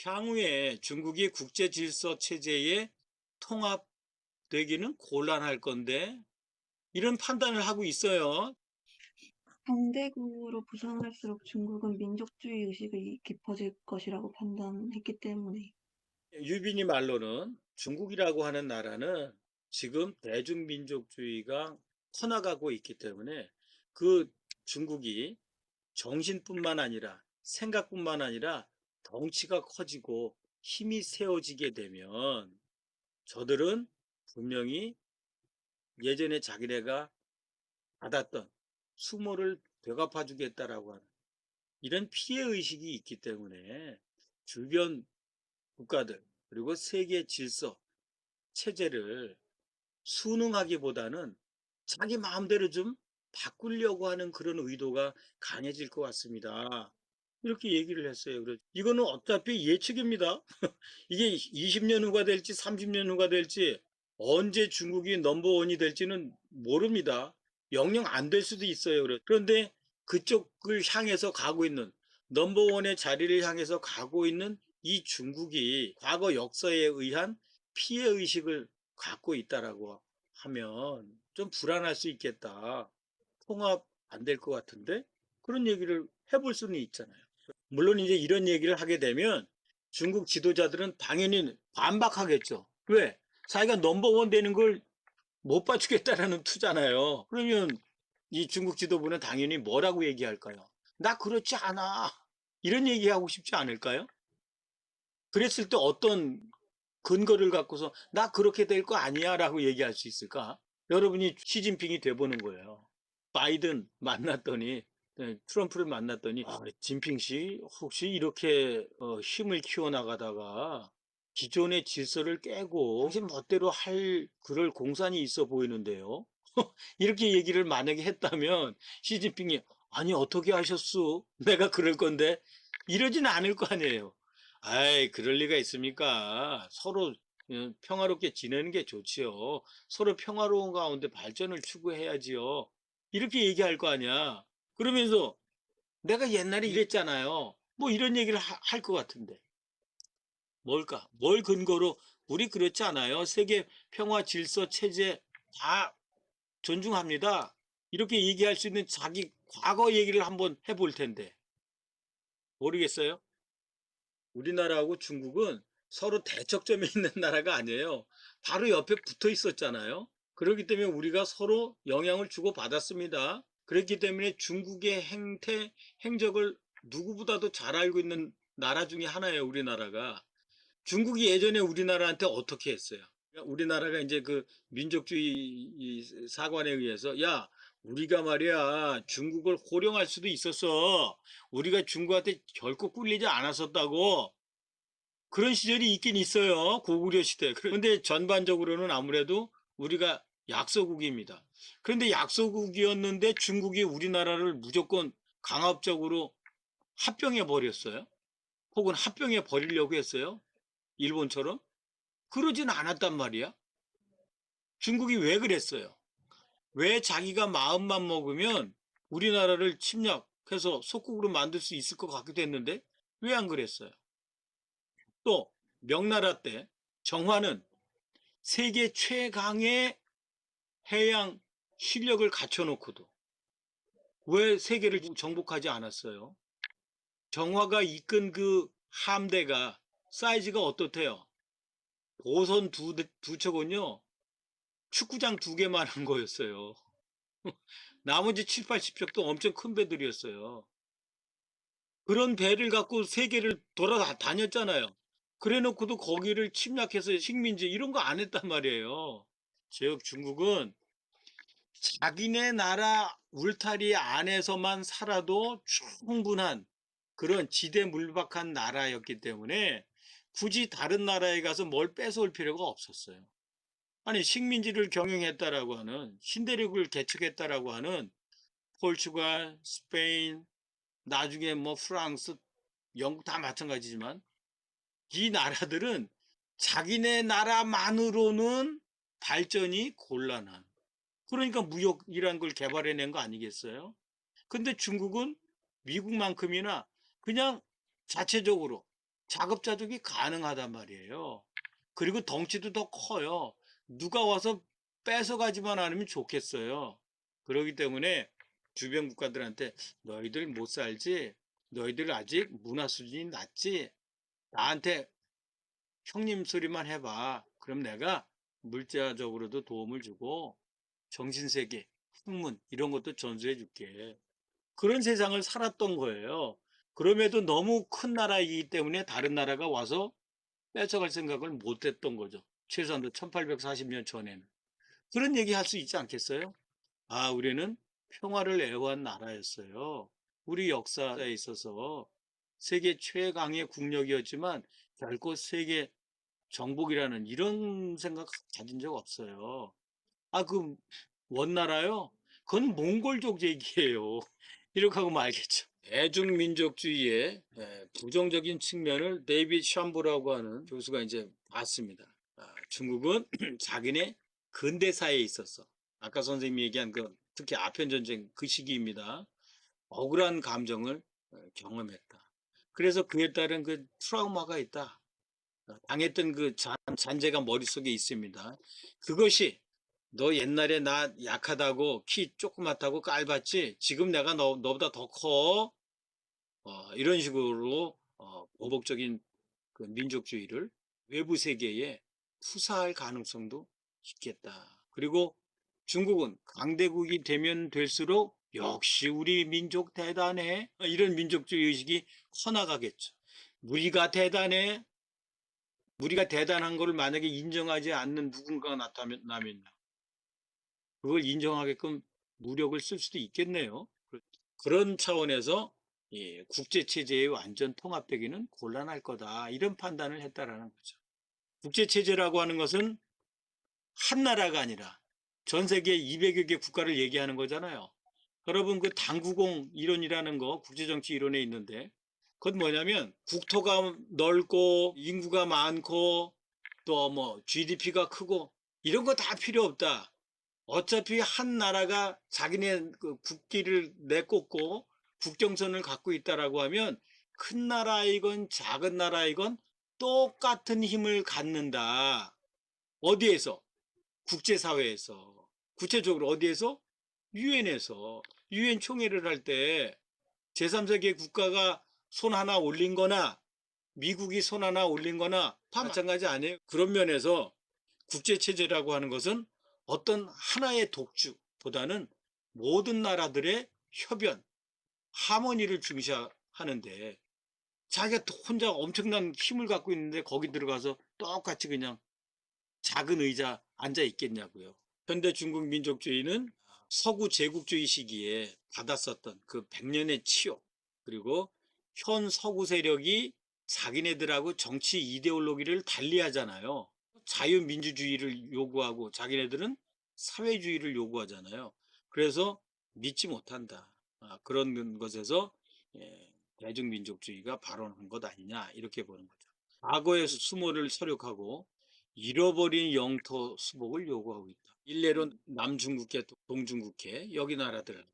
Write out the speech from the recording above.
향후에 중국이 국제 질서 체제에 통합되기는 곤란할 건데 이런 판단을 하고 있어요. 강대국으로 부상할수록 중국은 민족주의 의식이 깊어질 것이라고 판단했기 때문에 유빈이 말로는 중국이라고 하는 나라는 지금 대중민족주의가 커나가고 있기 때문에 그 중국이 정신뿐만 아니라 생각뿐만 아니라 덩치가 커지고 힘이 세워지게 되면 저들은 분명히 예전에 자기네가 받았던 수모를 되갚아 주겠다라고 하는 이런 피해의식이 있기 때문에 주변 국가들 그리고 세계 질서 체제를 순응하기보다는 자기 마음대로 좀 바꾸려고 하는 그런 의도가 강해질 것 같습니다. 이렇게 얘기를 했어요. 그래서 이거는 어차피 예측입니다. 이게 20년 후가 될지 30년 후가 될지 언제 중국이 넘버원이 될지는 모릅니다. 영영 안 될 수도 있어요. 그런데 그쪽을 향해서 가고 있는 넘버원의 자리를 향해서 가고 있는 이 중국이 과거 역사에 의한 피해의식을 갖고 있다라고 하면 좀 불안할 수 있겠다. 통합 안 될 것 같은데? 그런 얘기를 해볼 수는 있잖아요. 물론 이제 이런 얘기를 하게 되면 중국 지도자들은 당연히 반박하겠죠. 왜? 자기가 넘버원 되는 걸 못 봐주겠다라는 투잖아요. 그러면 이 중국 지도부는 당연히 뭐라고 얘기할까요? 나 그렇지 않아. 이런 얘기하고 싶지 않을까요? 그랬을 때 어떤 근거를 갖고서 나 그렇게 될 거 아니야 라고 얘기할 수 있을까? 여러분이 시진핑이 돼보는 거예요. 바이든 만났더니 트럼프를 만났더니 진핑 씨 혹시 이렇게 힘을 키워나가다가 기존의 질서를 깨고 당신 멋대로 할 그럴 공산이 있어 보이는데요. 이렇게 얘기를 만약에 했다면 시진핑이 아니 어떻게 하셨소? 내가 그럴 건데 이러진 않을 거 아니에요. 아이 그럴 리가 있습니까? 서로 평화롭게 지내는 게 좋지요. 서로 평화로운 가운데 발전을 추구해야지요. 이렇게 얘기할 거 아니야. 그러면서 내가 옛날에 이랬잖아요. 뭐 이런 얘기를 할 것 같은데. 뭘까? 뭘 근거로 우리 그렇지 않아요. 세계 평화 질서 체제 다 존중합니다. 이렇게 얘기할 수 있는 자기 과거 얘기를 한번 해볼 텐데. 모르겠어요? 우리나라하고 중국은 서로 대척점에 있는 나라가 아니에요. 바로 옆에 붙어 있었잖아요. 그렇기 때문에 우리가 서로 영향을 주고받았습니다. 그렇기 때문에 중국의 행태, 행적을 누구보다도 잘 알고 있는 나라 중에 하나예요, 우리나라가. 중국이 예전에 우리나라한테 어떻게 했어요? 우리나라가 이제 그 민족주의 사관에 의해서 야, 우리가 말이야 중국을 호령할 수도 있었어. 우리가 중국한테 결코 꿀리지 않았었다고. 그런 시절이 있긴 있어요. 고구려 시대. 그런데 전반적으로는 아무래도 우리가 약소국입니다. 그런데 약소국이었는데 중국이 우리나라를 무조건 강압적으로 합병해 버렸어요. 혹은 합병해 버리려고 했어요. 일본처럼. 그러진 않았단 말이야. 중국이 왜 그랬어요? 왜 자기가 마음만 먹으면 우리나라를 침략해서 속국으로 만들 수 있을 것 같기도 했는데 왜 안 그랬어요? 또 명나라 때 정화는 세계 최강의 해양 실력을 갖춰놓고도 왜 세계를 정복하지 않았어요? 정화가 이끈 그 함대가 사이즈가 어떻대요? 보선 두 척은요, 축구장 두 개만한 거였어요. 나머지 7, 80척도 엄청 큰 배들이었어요. 그런 배를 갖고 세계를 돌아다녔잖아요. 그래 놓고도 거기를 침략해서 식민지 이런 거 안 했단 말이에요. 즉 중국은 자기네 나라 울타리 안에서만 살아도 충분한 그런 지대물박한 나라였기 때문에 굳이 다른 나라에 가서 뭘 뺏어올 필요가 없었어요. 아니 식민지를 경영했다라고 하는 신대륙을 개척했다라고 하는 포르투갈, 스페인, 나중에 뭐 프랑스, 영국 다 마찬가지지만 이 나라들은 자기네 나라만으로는 발전이 곤란한 그러니까 무역이란 걸 개발해낸 거 아니겠어요? 근데 중국은 미국만큼이나 그냥 자체적으로 자급자족이 가능하단 말이에요. 그리고 덩치도 더 커요. 누가 와서 뺏어가지만 않으면 좋겠어요. 그렇기 때문에 주변 국가들한테 너희들 못 살지? 너희들 아직 문화 수준이 낮지? 나한테 형님 소리만 해봐. 그럼 내가 물자적으로도 도움을 주고 정신세계, 학문 이런 것도 전수해 줄게. 그런 세상을 살았던 거예요. 그럼에도 너무 큰 나라이기 때문에 다른 나라가 와서 뺏어갈 생각을 못 했던 거죠. 최소한도 1840년 전에는. 그런 얘기 할 수 있지 않겠어요? 아, 우리는 평화를 애호한 나라였어요. 우리 역사에 있어서 세계 최강의 국력이었지만 결코 세계 정복이라는 이런 생각 가진 적 없어요. 아, 그 원나라요? 그건 몽골족 얘기예요. 이렇게 하고 말겠죠. 대중민족주의의 부정적인 측면을 데이빗 샴부라고 하는 교수가 이제 봤습니다. 중국은 자기네 근대사에 있어서 아까 선생님이 얘기한 그 특히 아편전쟁 그 시기입니다. 억울한 감정을 경험했다. 그래서 그에 따른 그 트라우마가 있다. 당했던 그 잔재가 머릿속에 있습니다. 그것이 너 옛날에 나 약하다고 키 조그맣다고 깔봤지? 지금 내가 너보다 더 커. 이런 식으로 보복적인 그 민족주의를 외부 세계에 투사할 가능성도 있겠다. 그리고 중국은 강대국이 되면 될수록 역시 우리 민족 대단해. 이런 민족주의 의식이 커나가겠죠. 우리가 대단해. 우리가 대단한 것을 만약에 인정하지 않는 누군가가 나타나면요. 그걸 인정하게끔 무력을 쓸 수도 있겠네요. 그런 차원에서 국제체제의 완전 통합되기는 곤란할 거다. 이런 판단을 했다라는 거죠. 국제체제라고 하는 것은 한 나라가 아니라 전 세계 200여 개 국가를 얘기하는 거잖아요. 여러분 그 당구공 이론이라는 거 국제정치 이론에 있는데 그건 뭐냐면 국토가 넓고 인구가 많고 또 뭐 GDP가 크고 이런 거 다 필요 없다. 어차피 한 나라가 자기네 그 국기를 내꽂고 국경선을 갖고 있다라고 하면 큰 나라이건 작은 나라이건 똑같은 힘을 갖는다. 어디에서? 국제사회에서. 구체적으로 어디에서? 유엔에서. 유엔 총회를 할 때 제3세계 국가가 손 하나 올린 거나 미국이 손 하나 올린 거나 다 마찬가지 아니에요. 그런 면에서 국제체제라고 하는 것은 어떤 하나의 독주보다는 모든 나라들의 협연, 하모니를 중시하는데 자기가 혼자 엄청난 힘을 갖고 있는데 거기 들어가서 똑같이 그냥 작은 의자 앉아 있겠냐고요. 현대 중국 민족주의는 서구 제국주의 시기에 받았었던 그 100년의 치욕, 그리고 현 서구 세력이 자기네들하고 정치 이데올로기를 달리하잖아요. 자유민주주의를 요구하고 자기네들은 사회주의를 요구하잖아요. 그래서 믿지 못한다. 그런 것에서 대중민족주의가 발원한 것 아니냐 이렇게 보는 거죠. 과거의 수모를 서력하고 잃어버린 영토 수복을 요구하고 있다. 일례로 남중국해, 동중국해 여기 나라들